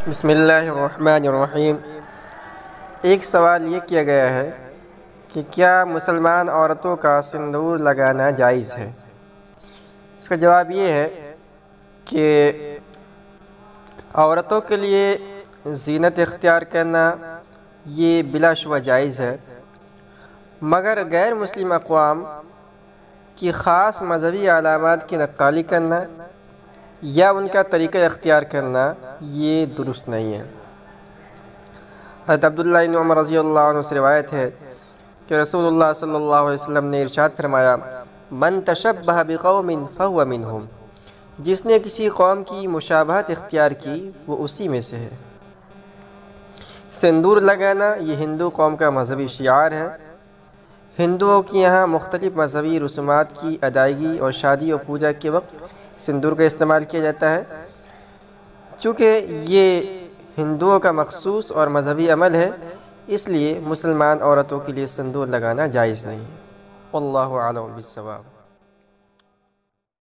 بسم اللہ الرحمن الرحیم۔ ایک سوال یہ کیا گیا ہے کہ کیا مسلمان عورتوں کا سندور لگانا جائز ہے؟ اس کا جواب یہ ہے کہ عورتوں کے لیے زینت اختیار کرنا یہ بلا شبہ جائز ہے، مگر غیر مسلم اقوام کی خاص مذہبی علامات کی نقالی کرنا یا ان کا طریقہ اختیار کرنا یہ درست نہیں ہے۔ حضرت عبداللہ بن عمر رضی اللہ عنہ سے روایت ہے کہ رسول اللہ صلی اللہ علیہ وسلم نے ارشاد فرمایا، من تشبہ بقوم فہو منہم، جس نے کسی قوم کی مشابہت اختیار کی وہ اسی میں سے ہے۔ سندور لگانا یہ ہندو قوم کا مذہبی شعار ہے۔ ہندوؤں کے یہاں مختلف مذہبی رسومات کی ادائیگی اور شادی و پوجا کے وقت سندور کا استعمال کیا جاتا ہے۔ چونکہ یہ ہندوؤں کا مخصوص اور مذہبی عمل ہے، اس لیے مسلمان عورتوں کے لیے سندور لگانا جائز نہیں ہے۔ واللہ اعلم بالصواب۔